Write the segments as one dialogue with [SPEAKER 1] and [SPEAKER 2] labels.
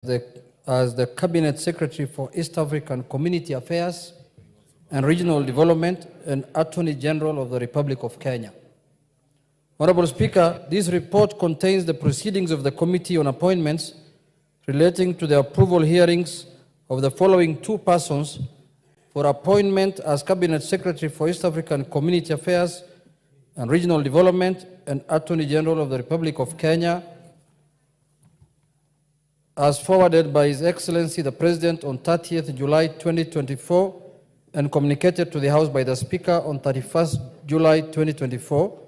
[SPEAKER 1] as the Cabinet Secretary for East African Community Affairs and Regional Development and Attorney General of the Republic of Kenya. Honorable Speaker, this report contains the proceedings of the Committee on Appointments relating to the approval hearings of the following two persons for appointment as Cabinet Secretary for East African Community Affairs and Regional Development and Attorney General of the Republic of Kenya, as forwarded by His Excellency the President on 30th July 2024 and communicated to the House by the Speaker on 31st July 2024,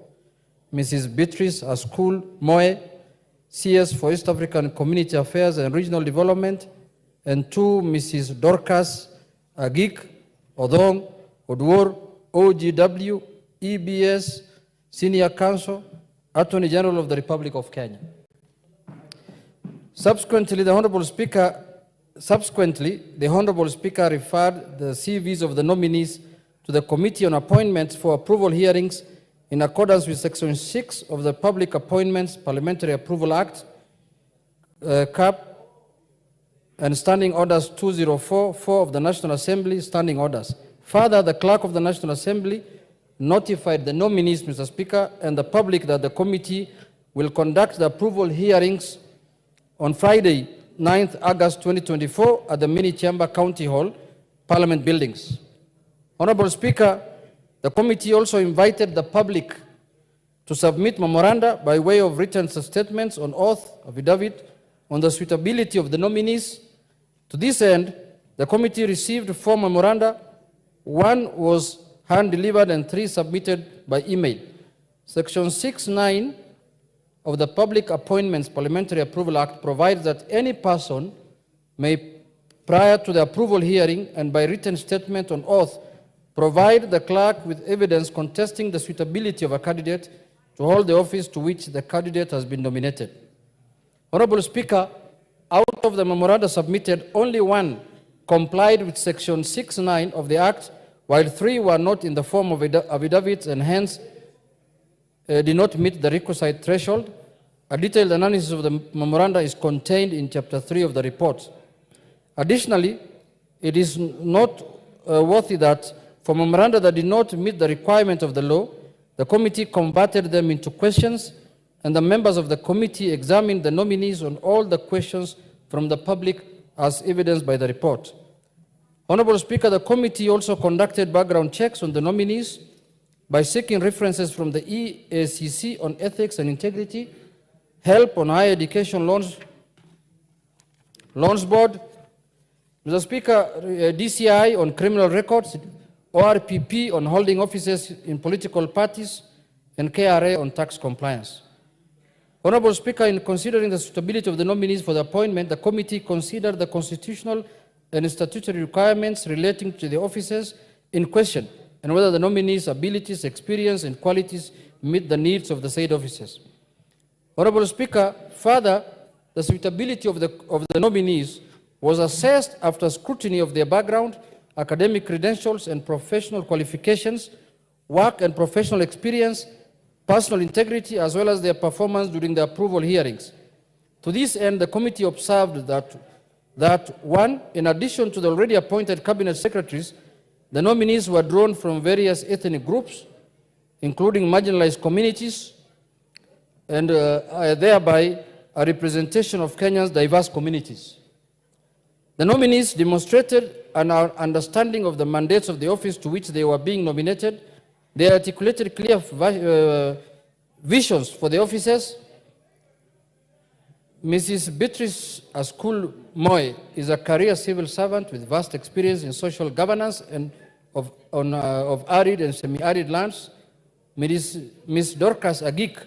[SPEAKER 1] Mrs. Beatrice Askul Moe, CS for East African Community Affairs and Regional Development, and two, Mrs. Dorcas Agik Odong Odwor, OGW, EBS, Senior Counsel, Attorney General of the Republic of Kenya. Subsequently, the Honorable Speaker referred the CVs of the nominees to the Committee on Appointments for approval hearings in accordance with Section 6 of the Public Appointments Parliamentary Approval Act, CAP, and Standing Orders 2044 of the National Assembly, Standing Orders. Further, the Clerk of the National Assembly notified the nominees, Mr. Speaker, and the public that the committee will conduct the approval hearings on Friday, 9th August 2024 at the Mini Chamber County Hall, Parliament Buildings. Honorable Speaker, the committee also invited the public to submit memoranda by way of written statements on oath, affidavit, on the suitability of the nominees. To this end, the committee received 4 memoranda. 1 was hand-delivered and 3 submitted by email. Section 6(9) of the Public Appointments Parliamentary Approval Act provides that any person may, prior to the approval hearing and by written statement on oath, provide the clerk with evidence contesting the suitability of a candidate to hold the office to which the candidate has been nominated. Honorable Speaker, out of the memoranda submitted, only 1 complied with Section 6(9) of the Act, while 3 were not in the form of affidavits and hence did not meet the requisite threshold. A detailed analysis of the memoranda is contained in Chapter 3 of the report. Additionally, it is not worthy that for memoranda that did not meet the requirement of the law, the committee converted them into questions, and the members of the committee examined the nominees on all the questions from the public as evidenced by the report. Honorable Speaker, the committee also conducted background checks on the nominees by seeking references from the EACC on ethics and integrity, help on higher education loans board, Mr. Speaker, DCI on criminal records, ORPP on holding offices in political parties, and KRA on tax compliance. Honorable Speaker, in considering the suitability of the nominees for the appointment, the committee considered the constitutional and statutory requirements relating to the offices in question and whether the nominees' abilities, experience, and qualities meet the needs of the said offices. Honorable Speaker, further, the suitability of the nominees was assessed after scrutiny of their background, academic credentials, and professional qualifications, work and professional experience, personal integrity, as well as their performance during the approval hearings. To this end, the committee observed that 1, in addition to the already appointed cabinet secretaries, the nominees were drawn from various ethnic groups, including marginalized communities, and thereby a representation of Kenya's diverse communities. The nominees demonstrated an understanding of the mandates of the office to which they were being nominated. They articulated clear visions for the offices. Mrs. Beatrice Askul Moe is a career civil servant with vast experience in social governance and of arid and semi-arid lands. Ms. Dorcas Agik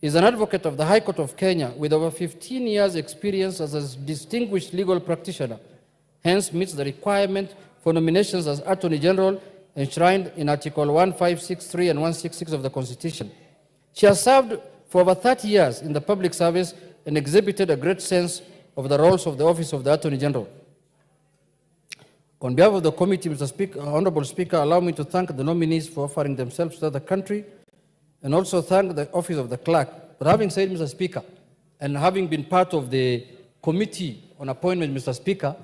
[SPEAKER 1] is an advocate of the High Court of Kenya with over 15 years' experience as a distinguished legal practitioner, hence meets the requirement for nominations as Attorney General enshrined in Article 1563 and 166 of the Constitution. She has served for over 30 years in the public service and exhibited a great sense of the roles of the Office of the Attorney General. On behalf of the committee, Mr. Speaker, Honorable Speaker, allow me to thank the nominees for offering themselves to the country and also thank the Office of the Clerk. But having said, Mr. Speaker, and having been part of the committee on appointment, Mr. Speaker.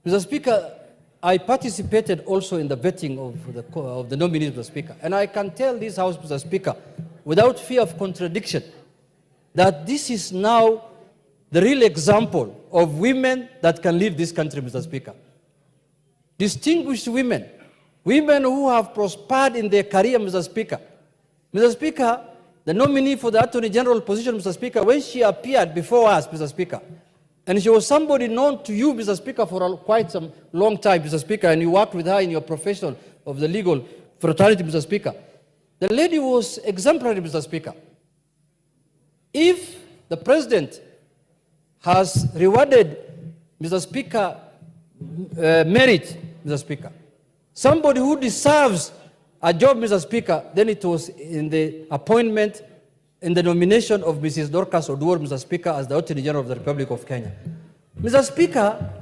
[SPEAKER 1] Mr. Speaker, I participated also in the vetting of the nominees, Mr. Speaker. And I can tell this House, Mr. Speaker, without fear of contradiction, that this is now the real example of women that can lead this country, Mr. Speaker. Distinguished women, women who have prospered in their career, Mr. Speaker. Mr. Speaker, the nominee for the Attorney General position, Mr. Speaker, when she appeared before us, Mr. Speaker, and she was somebody known to you, Mr. Speaker, for quite some long time, Mr. Speaker, and you worked with her in your profession of the legal fraternity, Mr. Speaker. The lady was exemplary, Mr. Speaker. If the President has rewarded, Mr. Speaker, merit, Mr. Speaker, somebody who deserves a job, Mr. Speaker, then it was in the appointment, in the nomination of Mrs. Dorcas Oduor, Mr. Speaker, as the Attorney General of the Republic of Kenya. Mr. Speaker,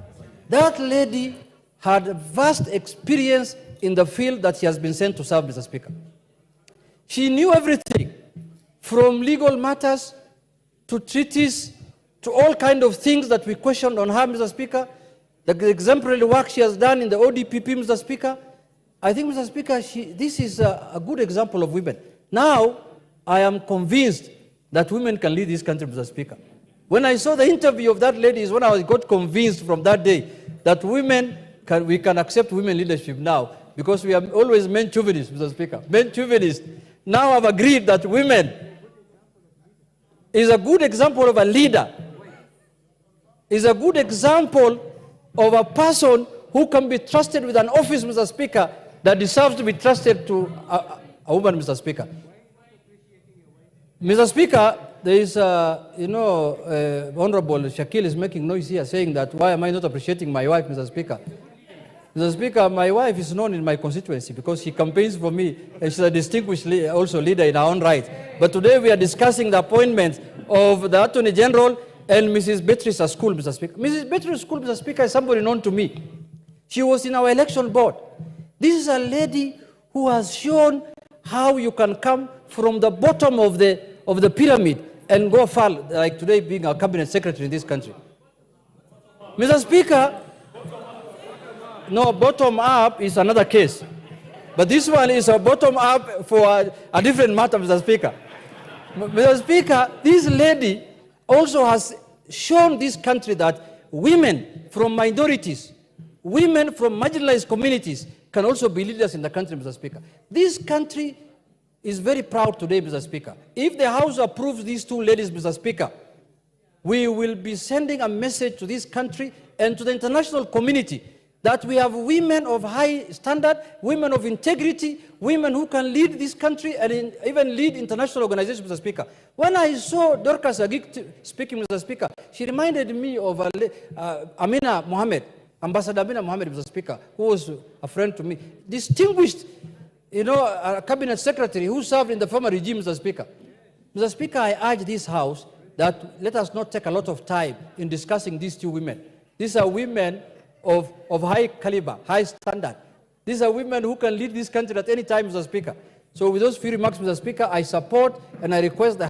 [SPEAKER 1] that lady had vast experience in the field that she has been sent to serve, Mr. Speaker. She knew everything, from legal matters to treaties to all kinds of things that we questioned on her, Mr. Speaker. The exemplary work she has done in the ODPP, Mr. Speaker. I think, Mr. Speaker, this is a good example of women. Now, I am convinced that women can lead this country, Mr. Speaker. When I saw the interview of that lady is when I got convinced from that day that we can accept women leadership now, because we are always men chauvinists, Mr. Speaker. Men chauvinists. Now I've agreed that women is a good example of a leader, is a good example of a person who can be trusted with an office, Mr. Speaker, that deserves to be trusted to a woman, Mr. Speaker. Mr. Speaker, there is, Honorable Shakil is making noise here saying that why am I not appreciating my wife, Mr. Speaker? Mr. Speaker, my wife is known in my constituency because she campaigns for me and she's a distinguished also leader in her own right. But today we are discussing the appointment of the Attorney General and Mrs. Beatrice School, Mr. Speaker. Mrs. Beatrice School, Mr. Speaker, is somebody known to me. She was in our election board. This is a lady who has shown how you can come from the bottom of the pyramid and go far, like today being a cabinet secretary in this country. Mr. Speaker, no, bottom up is another case. But this one is a bottom up for a different matter, Mr. Speaker. Mr. Speaker, this lady also has shown this country that women from minorities, women from marginalized communities can also be leaders in the country, Mr. Speaker. This country is very proud today, Mr. Speaker. If the House approves these two ladies, Mr. Speaker, we will be sending a message to this country and to the international community that we have women of high standard, women of integrity, women who can lead this country and even lead international organizations, Mr. Speaker. When I saw Dorcas Agik speaking, Mr. Speaker, she reminded me of Amina Mohammed, Ambassador Amina Mohammed, Mr. Speaker, who was a friend to me. Distinguished, a cabinet secretary who served in the former regime, Mr. Speaker. Mr. Speaker, I urge this House that let us not take a lot of time in discussing these two women. These are women of high caliber, high standard. These are women who can lead this country at any time, Mr. Speaker. So with those few remarks, Mr. Speaker, I support and I request the